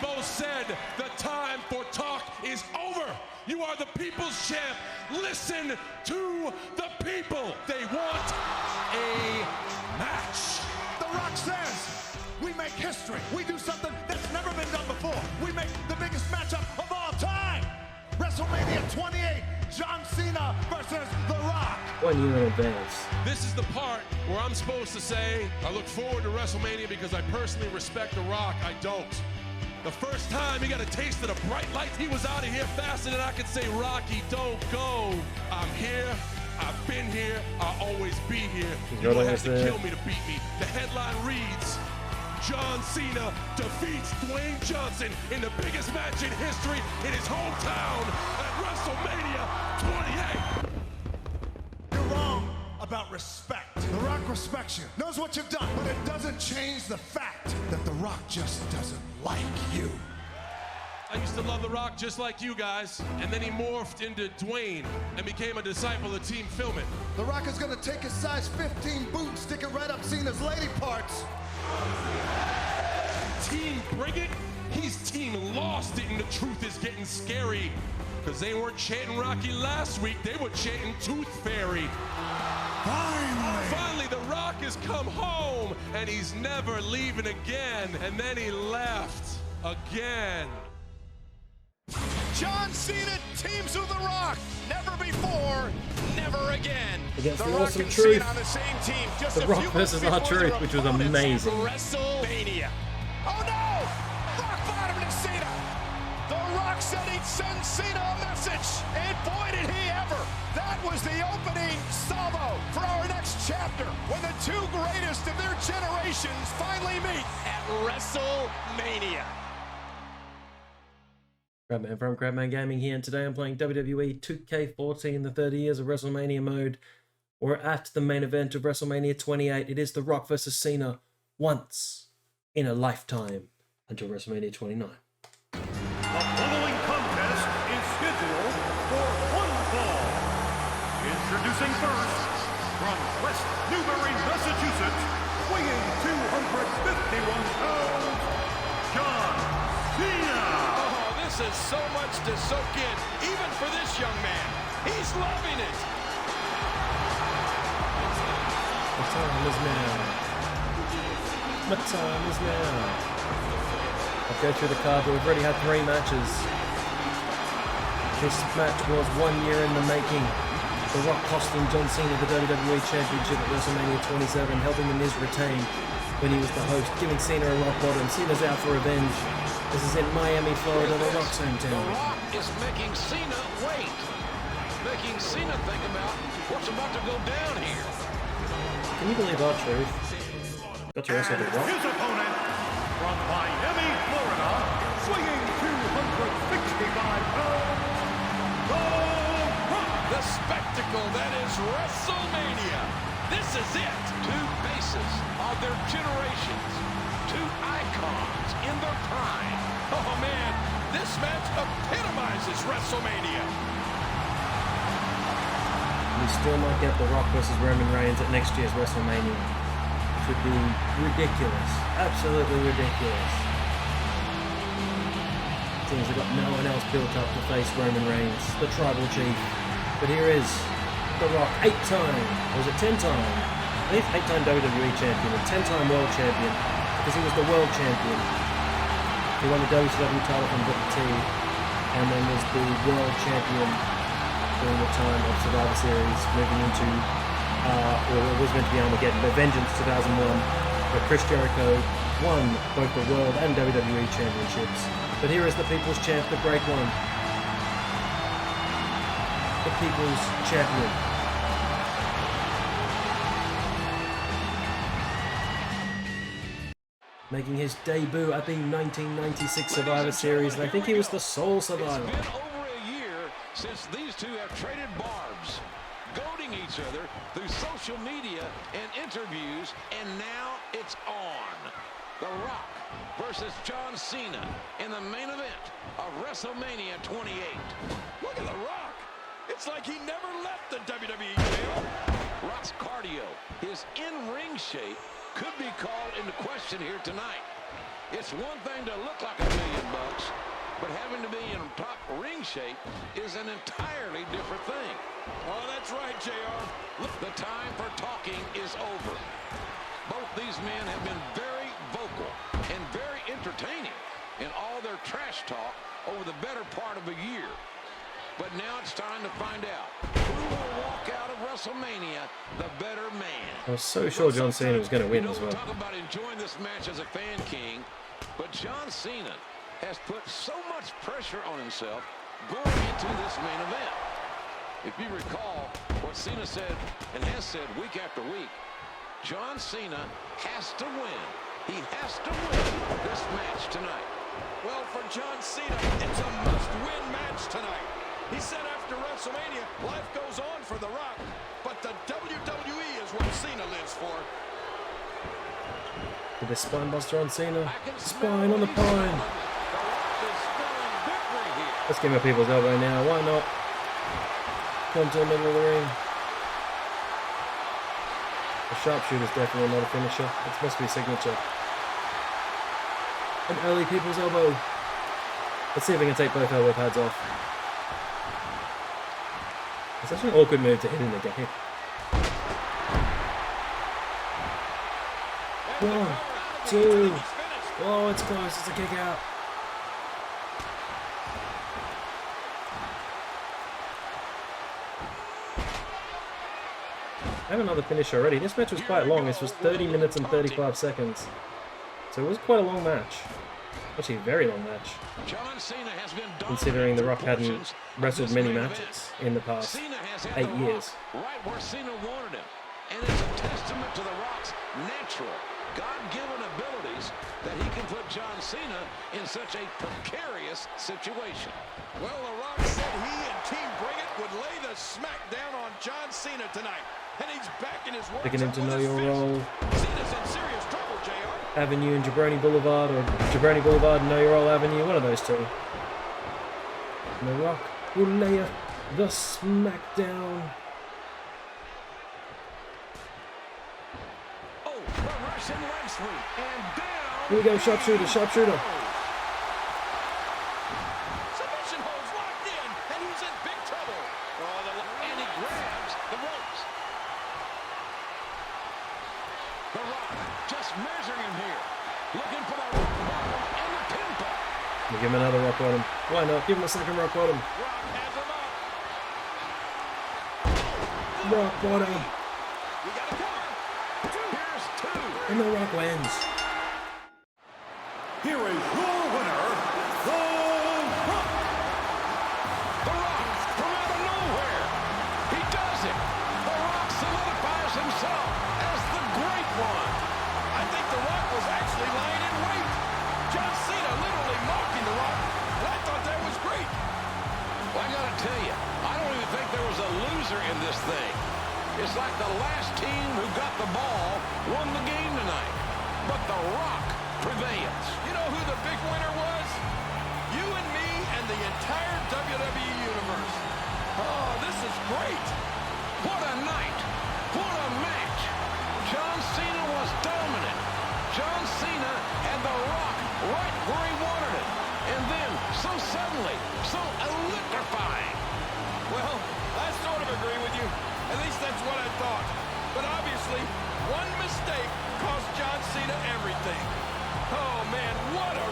both said the time for talk is over. You are the people's champ. Listen to the people. They want a match. The Rock says we make history. We do something that's never been done before. We make the biggest matchup of all time. WrestleMania 28, John Cena versus The Rock. 1 year in advance. This is the part where I'm supposed to say, I look forward to WrestleMania because I personally respect The Rock. I don't. The first time he got a taste of the bright lights, he was out of here faster than I could say, Rocky, don't go. I'm here. I've been here. I'll always be here. You don't have to kill me to beat me. The headline reads, John Cena defeats Dwayne Johnson in the biggest match in history in his hometown at WrestleMania 28. You're wrong about respect. The Rock respects you, knows what you've done, but it doesn't change the fact that The Rock just doesn't like you. I used to love The Rock just like you guys, and then he morphed into Dwayne and became a disciple of Team Film It. The Rock is gonna take his size 15 boot and stick it right up Cena's lady parts. Team Bring It? He's Team Lost It, and the truth is getting scary. Because they weren't chanting Rocky last week, they were chanting Tooth Fairy. Finally, The Rock has come home, and he's never leaving again. And then he left again. John Cena teams with The Rock. Never before, never again. Against The the Rock Awesome and Truth. Cena on the same team. Just The Rock versus R-Truth, which was amazing. WrestleMania. Oh no! Rock bottom to Cena. The Rock said he'd send Cena a message, and boy did he ever. That was the opening salvo for our next chapter, when the two greatest of their generations finally meet at WrestleMania. Crabman from Crabman Gaming here, and today I'm playing WWE 2K14, the 30 Years of WrestleMania mode. We're at the main event of WrestleMania 28. It is The Rock versus Cena once in a lifetime until WrestleMania 29. The following contest is scheduled for one fall. Introducing first, from West Newbury, Massachusetts, weighing 251 pounds, John Cena. This is so much to soak in, even for this young man. He's loving it. My time is now. My time is now. I'll go through the card, but we've already had 3 matches. This match was 1 year in the making. The Rock costing John Cena the WWE Championship at WrestleMania 27, helping The Miz retain when he was the host, giving Cena a rock bottom. Cena's out for revenge. This is in Miami, Florida, The Rock's hometown. The Rock is making Cena wait. Making Cena think about what's about to go down here. Can you believe R-Truth got to wrestle The Rock? His opponent, from Miami, Florida, weighing 265 pounds, The Rock. The spectacle that is WrestleMania. This is it. Two faces of their generations. Two icons in their prime. Oh man, this match epitomizes WrestleMania. We still might get The Rock versus Roman Reigns at next year's WrestleMania, which would be ridiculous. Absolutely ridiculous. Seems they've got no one else built up to face Roman Reigns, the Tribal Chief. But here is The Rock, 8-time, or was it 10-time? I think 8-time WWE Champion and 10-time World Champion, because he was the World Champion. He won the WCW title from Booker T, and then was the World Champion during the time of Survivor Series, moving into, well, it was meant to be Armageddon, but Vengeance 2001, where Chris Jericho won both the World and WWE Championships. But here is the People's Champ, the Great One. The People's Champion. Making his debut at the 1996 Survivor Series, and I think he was the sole survivor. It's been over a year since these two have traded barbs, goading each other through social media and interviews, and now it's on. The Rock versus John Cena in the main event of WrestleMania 28. Look at The Rock. It's like he never left the WWE jail. Rock's cardio, his in-ring shape, could be called into question here tonight. It's one thing to look like $1 million, but having to be in top ring shape is an entirely different thing. Oh, that's right, JR. The time for talking is over. Both these men have been very vocal and very entertaining in all their trash talk over the better part of a year. But now it's time to find out who will walk out of WrestleMania the better man. I was so sure John Cena was going to win as well. We'll talk about enjoying this match as a fan king, but John Cena has put so much pressure on himself going into this main event. If you recall what Cena said and has said week after week, John Cena has to win. He has to win this match tonight. Well, for John Cena, it's a must-win match tonight. He said after WrestleMania, life goes on for The Rock, but the WWE is what Cena lives for. Did this spine buster on Cena? Spine on the pine. Let's give him a people's elbow now. Why not? Come to the middle of the ring. The sharpshooter's definitely not a finisher. It's supposed to be a signature. An early people's elbow. Let's see if we can take both elbow pads off. It's such an awkward move to hit in the game. 1, 2. Oh, it's close. It's a kick out. I have another finish already. This match was quite long. This was 30 minutes and 35 seconds. So it was quite a long match. Actually, a very long match. Considering The Rock hadn't wrestled many matches in the past 8 years. Right where Cena wanted him. And it's a testament to The Rock's natural, God-given abilities that he can put John Cena in such a precarious situation. Well, The Rock said he and Team Bring It would lay the smack down on John Cena tonight. And he's back in his work. Picking him to know your role. Cena's in serious trouble, JR. Avenue and Jabroni Boulevard, or Jabroni Boulevard and Know Your Role Avenue, one of those two. And The Rock will lay the smackdown. Oh, the Russian leg sweep. And down. Here we go, sharpshooter, sharpshooter. Submission holds locked in, and he's in big trouble. And he grabs the ropes. The Rock just measuring him here. Looking for the rock bottom and the pinfall. We'll give him another rock bottom. Why not? Give him a second rock bottom. Rock has him up. Rock bottom. We got a cover. Here's 2. And The Rock wins. Here is your winner, The Rock. The Rock from out of nowhere. He does it. The Rock solidifies himself as the great one. I think The Rock was actually lying in wait. John Cena literally mocking The Rock. And I thought that was great. Well, I gotta tell you, I don't even think there was a loser in this thing. It's like the last team who got the ball won the game tonight. But The Rock prevails. You know who the big winner was? You and me and the entire WWE Universe. Oh, this is great. What a night. What a match. John Cena was dominant. John Cena had The Rock right where he wanted it. And then, so suddenly, so electrifying. Well, I sort of agree with you. At least that's what I thought. But obviously, one mistake cost John Cena everything. Oh, man, what a